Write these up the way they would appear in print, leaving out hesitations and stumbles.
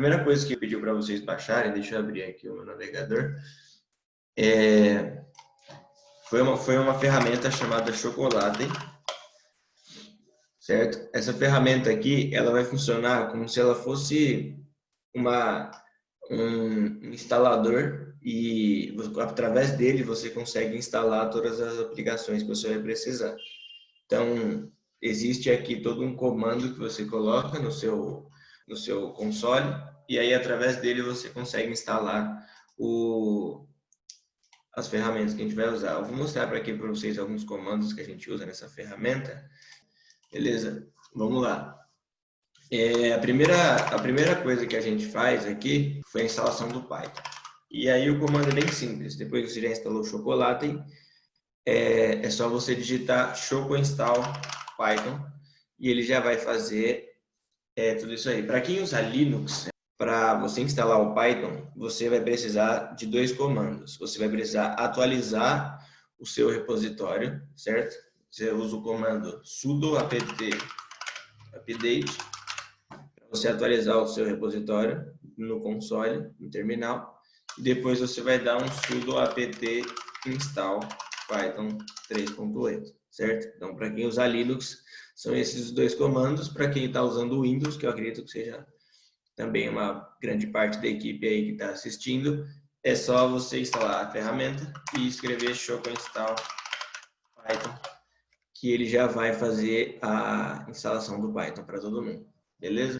primeira coisa que pediu para vocês baixarem, deixa eu abrir aqui o meu navegador, foi uma ferramenta chamada Chocolate, certo? Essa ferramenta aqui, ela vai funcionar como se ela fosse um instalador e através dele você consegue instalar todas as aplicações que você vai precisar. Então, existe aqui todo um comando que você coloca no seu console e aí através dele você consegue instalar as ferramentas que a gente vai usar. Eu vou mostrar aqui para vocês alguns comandos que a gente usa nessa ferramenta. Beleza? Vamos lá. A primeira coisa que a gente faz aqui foi a instalação do Python. E aí o comando é bem simples. Depois que você já instalou o Chocolate, é só você digitar choco install Python e ele já vai fazer tudo isso aí. Para quem usa Linux, para você instalar o Python, você vai precisar de dois comandos. Você vai precisar atualizar o seu repositório, certo? Você usa o comando sudo apt update para você atualizar o seu repositório no console, no terminal. E depois você vai dar um sudo apt install Python 3.8, certo? Então, para quem usa Linux, são esses dois comandos. Para quem está usando o Windows, que eu acredito que seja também uma grande parte da equipe aí que está assistindo, é só você instalar a ferramenta e escrever choco install Python, que ele já vai fazer a instalação do Python para todo mundo, beleza?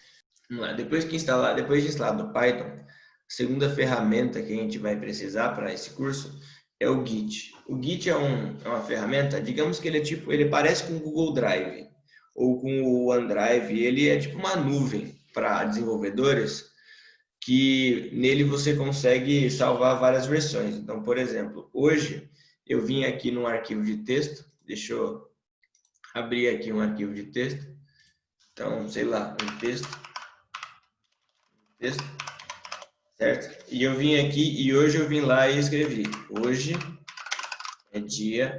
Vamos lá. Depois de instalado o Python, a segunda ferramenta que a gente vai precisar para esse curso é o Git. O Git é uma ferramenta, digamos que ele parece com o Google Drive ou com o OneDrive, ele é tipo uma nuvem para desenvolvedores que nele você consegue salvar várias versões. Então, por exemplo, hoje eu vim aqui num arquivo de texto, deixa eu abrir aqui um arquivo de texto. Então, sei lá, um texto, certo? E eu vim aqui e hoje eu vim lá e escrevi: hoje é dia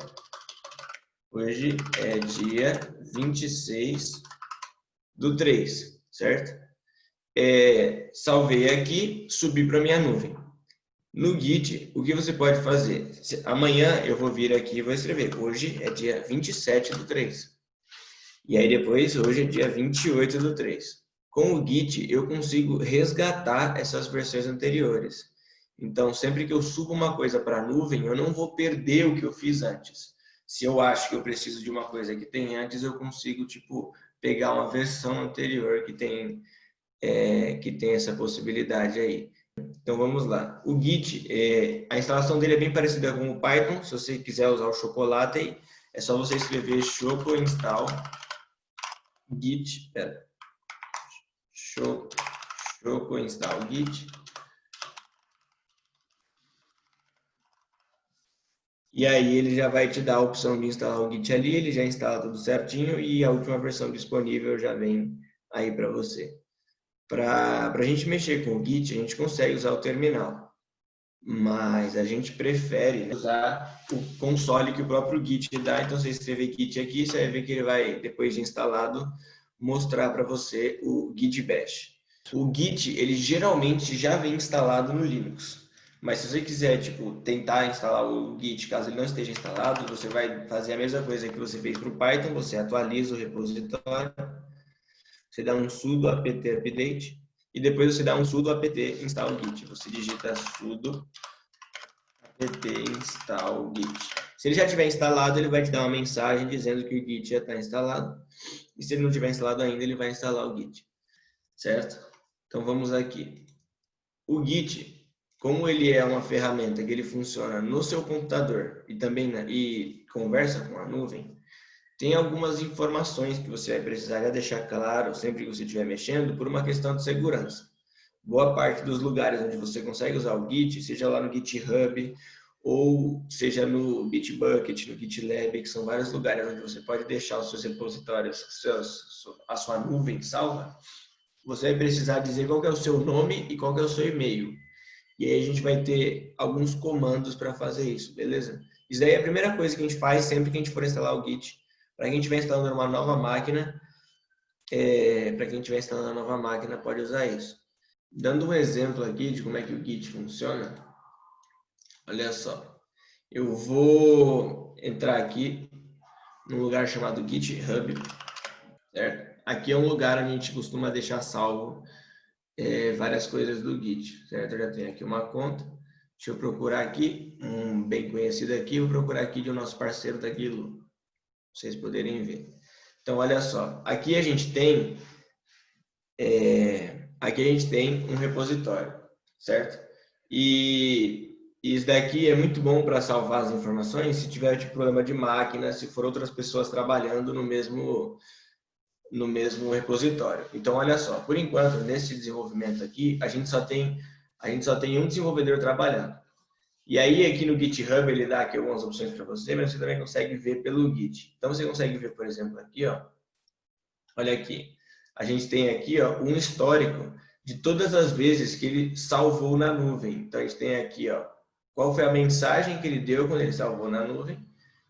26/3, certo? Salvei aqui, subi para minha nuvem. No Git, o que você pode fazer? Amanhã eu vou vir aqui e vou escrever: hoje é dia 27/3. E aí depois, hoje é dia 28/3. Com o Git, eu consigo resgatar essas versões anteriores. Então, sempre que eu subo uma coisa para a nuvem, eu não vou perder o que eu fiz antes. Se eu acho que eu preciso de uma coisa que tem antes, eu consigo, tipo, pegar uma versão anterior que tem essa possibilidade aí. Então, vamos lá. O Git, a instalação dele é bem parecida com o Python. Se você quiser usar o Chocolate, é só você escrever choco install Git, choco install Git. E aí ele já vai te dar a opção de instalar o Git ali, ele já instala tudo certinho e a última versão disponível já vem aí para você. Para a gente mexer com o Git, a gente consegue usar o terminal, mas a gente prefere, né, usar o console que o próprio Git dá. Então, se você escrever Git aqui, você vai ver que ele vai, depois de instalado, mostrar para você o Git Bash. O Git, ele geralmente já vem instalado no Linux. Mas se você quiser, tipo, tentar instalar o Git, caso ele não esteja instalado, você vai fazer a mesma coisa que você fez para o Python, você atualiza o repositório, você dá um sudo apt update, e depois você dá um sudo apt install git. Você digita sudo apt install git. Se ele já tiver instalado, ele vai te dar uma mensagem dizendo que o Git já está instalado. E se ele não tiver instalado ainda, ele vai instalar o Git. Certo? Então vamos aqui. O Git, como ele é uma ferramenta que ele funciona no seu computador e também e conversa com a nuvem, tem algumas informações que você vai precisar deixar claro sempre que você estiver mexendo por uma questão de segurança. Boa parte dos lugares onde você consegue usar o Git, seja lá no GitHub ou seja no Bitbucket, no GitLab, que são vários lugares onde você pode deixar os seus repositórios, a sua nuvem salva, você vai precisar dizer qual que é o seu nome e qual que é o seu e-mail. E aí a gente vai ter alguns comandos para fazer isso, beleza? Isso daí é a primeira coisa que a gente faz sempre que a gente for instalar o Git. Para quem estiver instalando uma nova máquina, pode usar isso. Dando um exemplo aqui de como é que o Git funciona, olha só. Eu vou entrar aqui num lugar chamado GitHub, certo? Aqui é um lugar onde a gente costuma deixar salvo várias coisas do Git, certo? Eu já tenho aqui uma conta. Deixa eu procurar aqui, um bem conhecido aqui, vou procurar aqui de um nosso parceiro da Guilu, pra vocês poderem ver. Então, olha só, aqui a gente tem um repositório, certo? E isso daqui é muito bom para salvar as informações se tiver tipo, problema de máquina, se for outras pessoas trabalhando no mesmo repositório. Então, olha só, por enquanto, nesse desenvolvimento aqui, a gente só tem um desenvolvedor trabalhando. E aí, aqui no GitHub, ele dá aqui algumas opções para você, mas você também consegue ver pelo Git. Então, você consegue ver, por exemplo, aqui, ó. Olha aqui. A gente tem aqui, ó, um histórico de todas as vezes que ele salvou na nuvem. Então, a gente tem aqui, ó, qual foi a mensagem que ele deu quando ele salvou na nuvem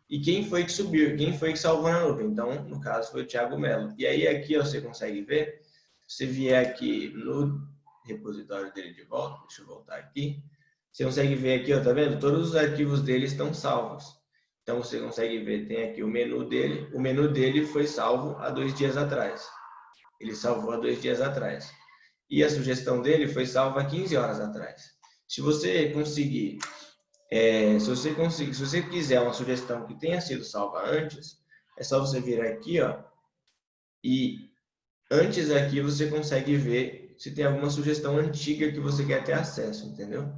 e quem foi que subiu, quem foi que salvou na nuvem. Então, no caso, foi o Thiago Mello. E aí, aqui, ó, você consegue ver, se você vier aqui no repositório dele de volta, deixa eu voltar aqui, você consegue ver aqui, ó, tá vendo? Todos os arquivos dele estão salvos. Então, você consegue ver, tem aqui o menu dele. O menu dele foi salvo há 2 dias atrás. Ele salvou há 2 dias atrás. E a sugestão dele foi salva há 15 horas atrás. Se você conseguir, se você quiser uma sugestão que tenha sido salva antes, é só você vir aqui, ó, e antes aqui você consegue ver se tem alguma sugestão antiga que você quer ter acesso, entendeu?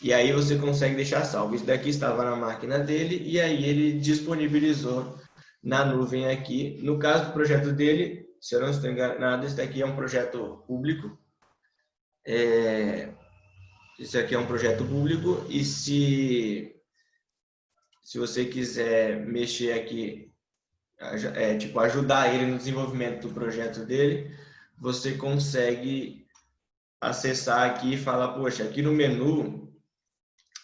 E aí você consegue deixar salvo. Isso daqui estava na máquina dele e aí ele disponibilizou na nuvem aqui. No caso do projeto dele, se eu não estou enganado, esse daqui é um projeto público. Esse aqui é um projeto público e se você quiser mexer aqui, tipo ajudar ele no desenvolvimento do projeto dele, você consegue acessar aqui e falar, poxa, aqui no menu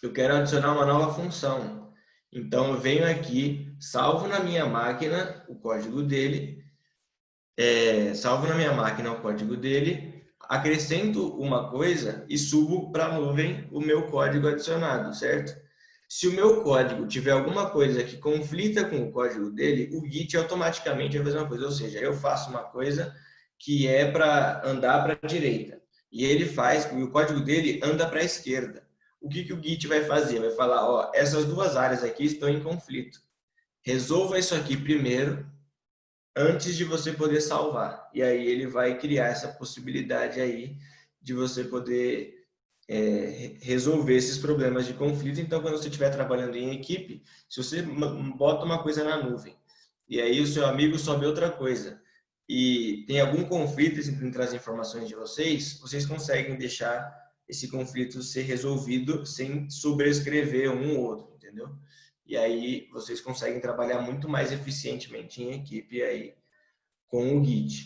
eu quero adicionar uma nova função. Então, eu venho aqui, salvo na minha máquina o código dele, acrescento uma coisa e subo para a nuvem o meu código adicionado, certo? Se o meu código tiver alguma coisa que conflita com o código dele, o Git automaticamente vai fazer uma coisa, ou seja, eu faço uma coisa que é para andar para a direita e ele faz, e o código dele anda para a esquerda. O que o Git vai fazer? Vai falar, ó, essas duas áreas aqui estão em conflito. Resolva isso aqui primeiro, antes de você poder salvar. E aí ele vai criar essa possibilidade aí de você poder resolver esses problemas de conflito. Então, quando você estiver trabalhando em equipe, se você bota uma coisa na nuvem e aí o seu amigo sobe outra coisa e tem algum conflito entre as informações de vocês, vocês conseguem deixar esse conflito ser resolvido sem sobrescrever um ou outro, entendeu? E aí vocês conseguem trabalhar muito mais eficientemente em equipe aí com o Git.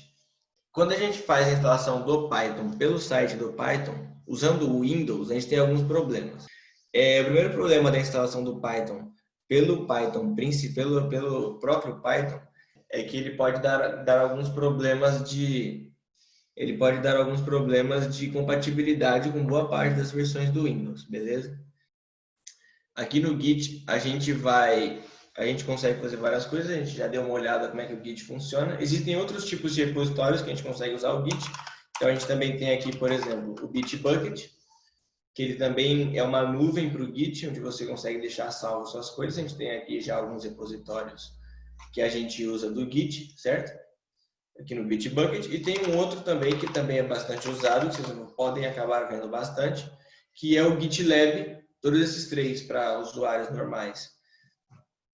Quando a gente faz a instalação do Python pelo site do Python, usando o Windows, a gente tem alguns problemas. O primeiro problema da instalação do Python pelo próprio Python é que ele pode dar alguns problemas de compatibilidade com boa parte das versões do Windows, beleza? Aqui no Git a gente consegue fazer várias coisas, a gente já deu uma olhada como é que o Git funciona. Existem outros tipos de repositórios que a gente consegue usar o Git. Então a gente também tem aqui, por exemplo, o Bitbucket, que ele também é uma nuvem para o Git, onde você consegue deixar salvo suas coisas. A gente tem aqui já alguns repositórios que a gente usa do Git, certo? Aqui no Bitbucket. E tem um outro também que também é bastante usado, que vocês podem acabar vendo bastante, que é o GitLab. Todos esses três para usuários normais.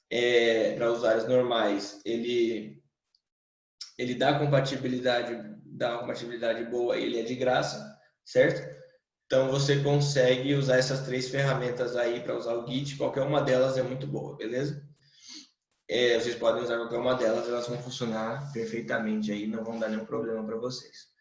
Ele dá uma compatibilidade boa, ele é de graça, certo? Então você consegue usar essas três ferramentas aí para usar o Git, qualquer uma delas é muito boa, beleza? Vocês podem usar qualquer uma delas, elas vão funcionar perfeitamente aí, não vão dar nenhum problema para vocês.